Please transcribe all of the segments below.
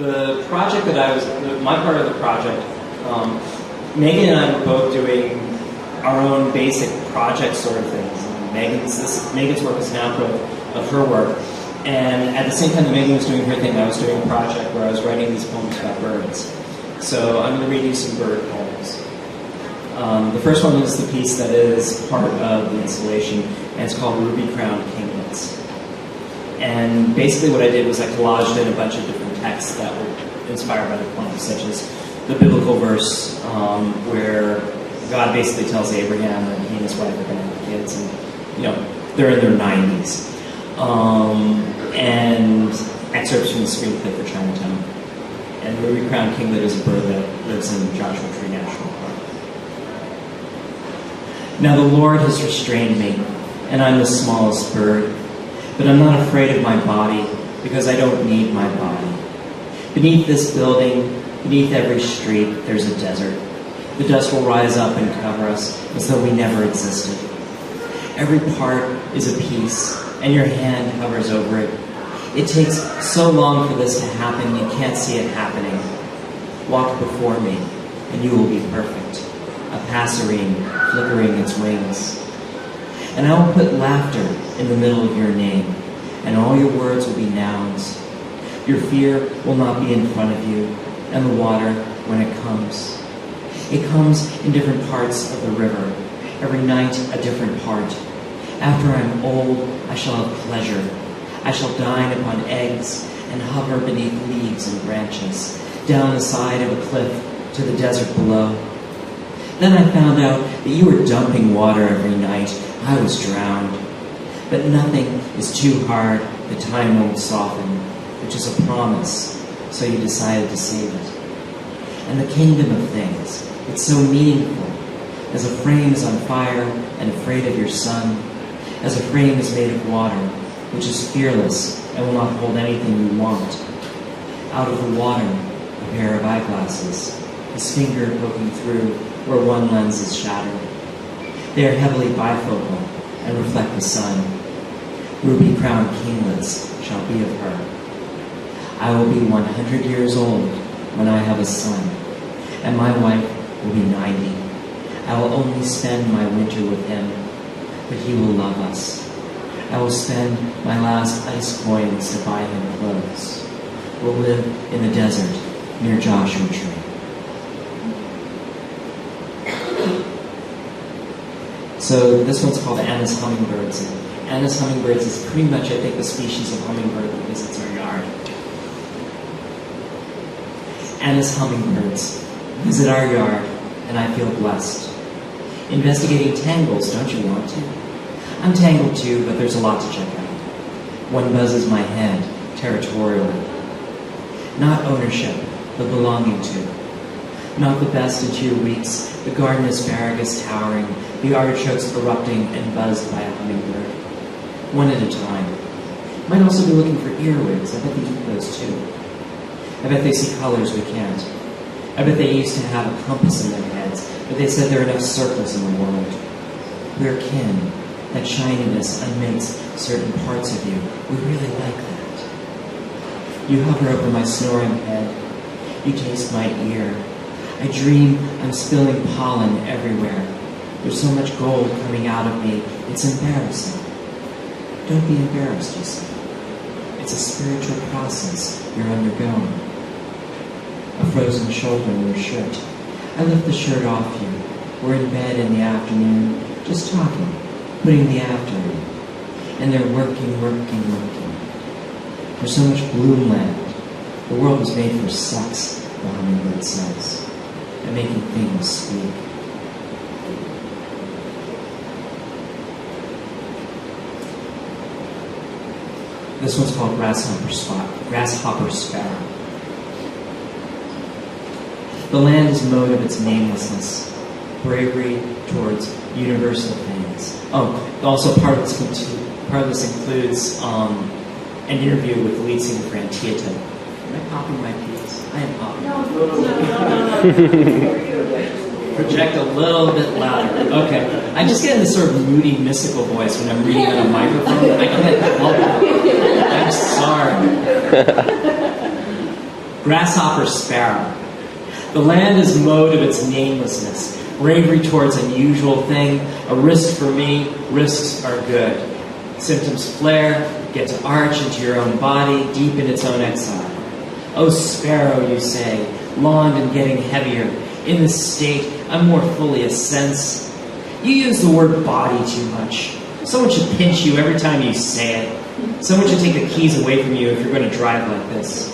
The project that my part of the project, Megan and I were both doing our own basic project sort of things. Megan's work is an outgrowth of her work. And at the same time that Megan was doing her thing, I was doing a project where I was writing these poems about birds. So I'm going to read you some bird poems. The first one is the piece that is part of the installation, and it's called Ruby-Crowned Kinglets. And basically what I did was I collaged in a bunch of different texts that were inspired by the poems, such as the biblical verse where God basically tells Abraham that he and his wife are going to have kids, and they're in their 90s. And excerpts from the screenplay for Chinatown. And the ruby-crowned kinglet is a bird that lives in Joshua Tree National Park. Now the Lord has restrained me, and I'm the smallest bird, but I'm not afraid of my body, because I don't need my body. Beneath this building, beneath every street, there's a desert. The dust will rise up and cover us as though we never existed. Every part is a piece, and your hand hovers over it. It takes so long for this to happen, you can't see it happening. Walk before me, and you will be perfect. A passerine flickering its wings. And I will put laughter in the middle of your name, and all your words will be nouns. Your fear will not be in front of you, and the water when it comes. It comes in different parts of the river, every night a different part. After I'm old, I shall have pleasure. I shall dine upon eggs and hover beneath leaves and branches, down the side of a cliff to the desert below. Then I found out that you were dumping water every night. I was drowned. But nothing is too hard that time won't soften, which is a promise, so you decided to save it. And the kingdom of things, it's so meaningful, as a frame is on fire and afraid of your sun, as a frame is made of water, which is fearless and will not hold anything you want. Out of the water, a pair of eyeglasses, his finger poking through where one lens is shattered. They are heavily bifocal and reflect the sun. Ruby-crowned kinglets shall be of her. I will be 100 years old when I have a son, and my wife will be 90. I will only spend my winter with him, but he will love us. I will spend my last ice coins to buy him clothes. We'll live in the desert near Joshua Tree. So this one's called Anna's Hummingbirds. And Anna's Hummingbirds is pretty much, I think, the species of hummingbird that visits our yard. Anna's Hummingbirds visit our yard, and I feel blessed. Investigating tangles, don't you want to? I'm tangled too, but there's a lot to check out. One buzzes my head, territorially. Not ownership, but belonging to. Not the best in 2 weeks, the garden asparagus towering, the artichokes erupting and buzzed by a hummingbird. One at a time. Might also be looking for earwigs. I bet they keep those too. I bet they see colors we can't. I bet they used to have a compass in their heads, but they said there are enough circles in the world. We're kin. That shininess unmakes certain parts of you. We really like that. You hover over my snoring head. You taste my ear. I dream I'm spilling pollen everywhere. There's so much gold coming out of me, it's embarrassing. Don't be embarrassed, you say. It's a spiritual process you're undergoing. A frozen shoulder in your shirt. I lift the shirt off you. We're in bed in the afternoon, just talking, putting the after in. And they're working. There's so much bloom land. The world was made for sex, the hummingbird says, and making things speak. This one's called Grasshopper Sparrow. The land is mode of its namelessness, bravery towards universal things. Oh, also part of this includes an interview with the lead singer for Antietam. Am I popping my piece? I am popping. No. Project a little bit louder. Okay. I just get in this sort of moody, mystical voice when I'm reading on a microphone. I can't help it. I'm sorry. Grasshopper sparrow. The land is mowed of its namelessness, bravery towards unusual thing, a risk for me, risks are good. Symptoms flare, get to arch into your own body, deep in its own exile. Oh, sparrow, you say, longed and getting heavier. In this state, I'm more fully a sense. You use the word body too much. Someone should pinch you every time you say it. Someone should take the keys away from you if you're going to drive like this.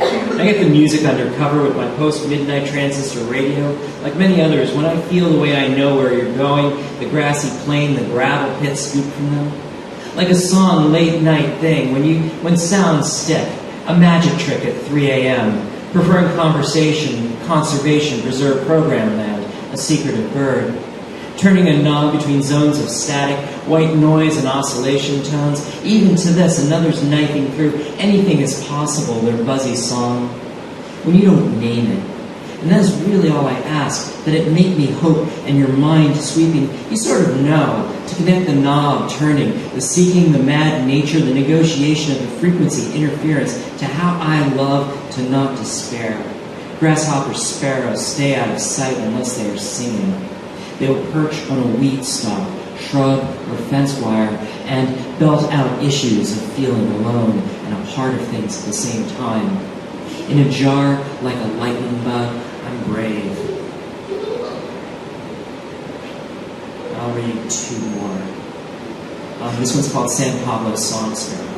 I get the music undercover with my post-midnight transistor radio. Like many others, when I feel the way I know where you're going, the grassy plain, the gravel pit scooped from them. Like a song late night thing, when sounds stick, a magic trick at 3 a.m., preferring conversation, conservation, preserved program land, a secretive bird. Turning a knob between zones of static, white noise and oscillation tones, even to this, another's knifing through, anything is possible, their buzzy song. When you don't name it, and that is really all I ask, that it make me hope, and your mind sweeping, you sort of know, to connect the knob turning, the seeking, the mad nature, the negotiation of the frequency interference, to how I love to not despair. Grasshopper sparrows stay out of sight unless they are singing. They will perch on a weed stalk, shrub, or fence wire, and belt out issues of feeling alone and a part of things at the same time. In a jar, like a lightning bug, I'm brave. I'll read two more. This one's called San Pablo's Song Sparrow.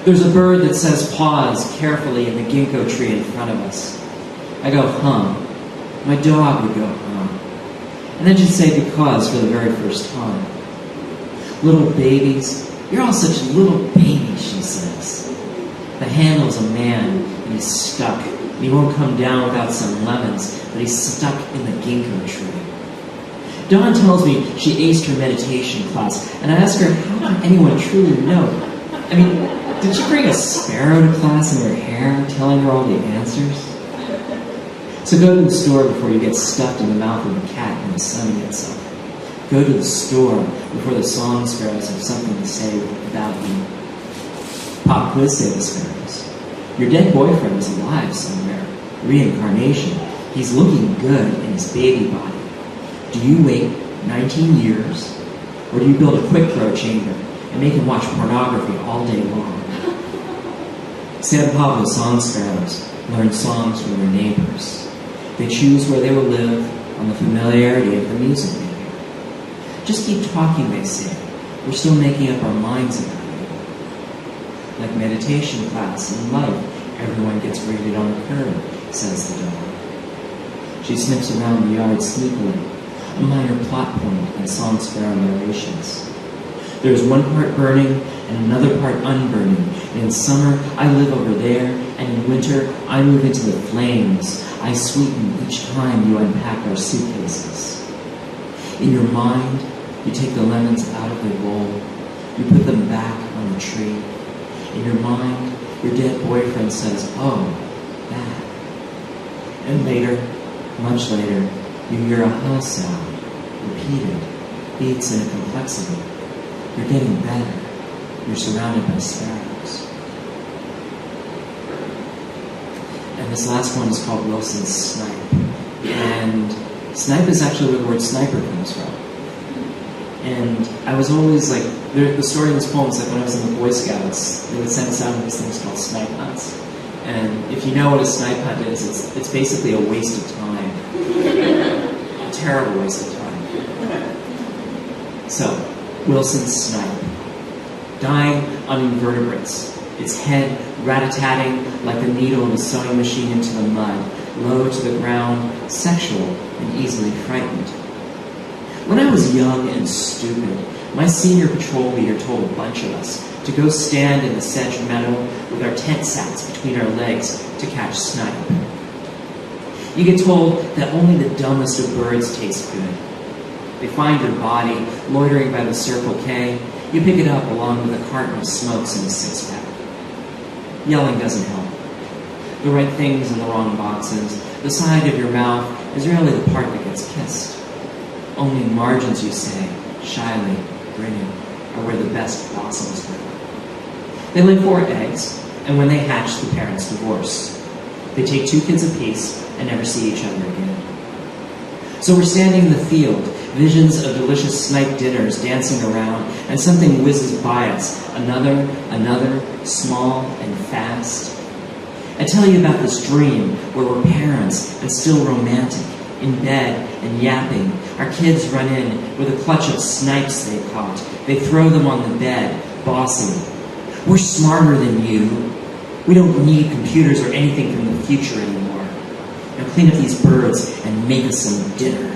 There's a bird that says pause carefully in the ginkgo tree in front of us. I go, huh. My dog would go, huh. And then she'd say because for the very first time. Little babies, you're all such little babies, she says. The handle's a man, and he's stuck. And he won't come down without some lemons, but he's stuck in the ginkgo tree. Dawn tells me she aced her meditation class, and I ask her, how can anyone truly know? I mean, did she bring a sparrow to class in her hair, telling her all the answers? So go to the store before you get stuffed in the mouth of a cat and the sunning itself. Go to the store before the song sparrows have something to say about you. Pop quiz, say the sparrows. Your dead boyfriend is alive somewhere. Reincarnation. He's looking good in his baby body. Do you wait 19 years? Or do you build a quick throw chamber and make him watch pornography all day long? San Pablo song sparrows learn songs from their neighbors. They choose where they will live on the familiarity of the music they hear. Just keep talking, they say. We're still making up our minds about it. Like meditation class in life, everyone gets graded on a curve, says the dog. She sniffs around the yard sneakily, a minor plot point in song sparrow narrations. There is one part burning and another part unburning. And in summer, I live over there, and in winter, I move into the flames. I sweeten each time you unpack our suitcases. In your mind, you take the lemons out of their bowl. You put them back on the tree. In your mind, your dead boyfriend says, oh, that. And later, much later, you hear a huh sound, repeated, beats in a complexity. You're getting better. You're surrounded by sparrows. And this last one is called Wilson's Snipe. And snipe is actually where the word sniper comes from. And I was always like, the story in this poem is like when I was in the Boy Scouts, they would send us out on these things called snipe hunts. And if you know what a snipe hunt is, it's basically a waste of time. A terrible waste of time. So, Wilson's snipe. Dying on invertebrates. Its head rat-a-tatting like the needle of a sewing machine into the mud, low to the ground, sexual and easily frightened. When I was young and stupid, my senior patrol leader told a bunch of us to go stand in the sedge meadow with our tent sacks between our legs to catch snipe. You get told that only the dumbest of birds taste good. They find your body loitering by the Circle K. You pick it up along with a carton of smokes and a six-pack. Yelling doesn't help. The right things in the wrong boxes. The side of your mouth is really the part that gets kissed. Only margins, you say, shyly, grinning, are where the best blossoms grow. They lay 4 eggs, and when they hatch, the parents divorce. They take 2 kids apiece and never see each other again. So we're standing in the field, visions of delicious snipe dinners dancing around, and something whizzes by us, another, small and fast. I tell you about this dream where we're parents and still romantic, in bed and yapping. Our kids run in with a clutch of snipes they caught. They throw them on the bed, bossy. We're smarter than you. We don't need computers or anything from the future anymore. Now clean up these birds and make us some dinner.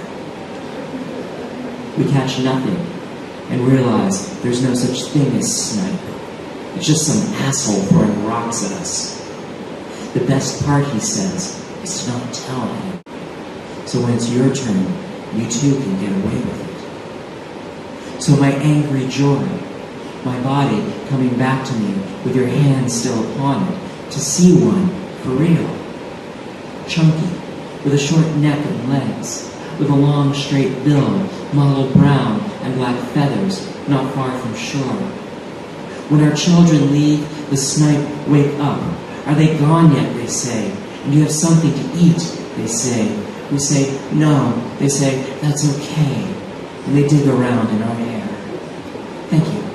We catch nothing and realize there's no such thing as snipe. It's just some asshole throwing rocks at us. The best part, he says, is to not tell him. So when it's your turn, you too can get away with it. So my angry joy, my body coming back to me with your hand still upon it, to see one for real. Chunky, with a short neck and legs, with a long straight bill, mottled brown and black feathers, not far from shore. When our children leave, the snipe wake up. Are they gone yet, they say, and you have something to eat, they say. We say, no, they say, that's okay, and they dig around in our hair. Thank you.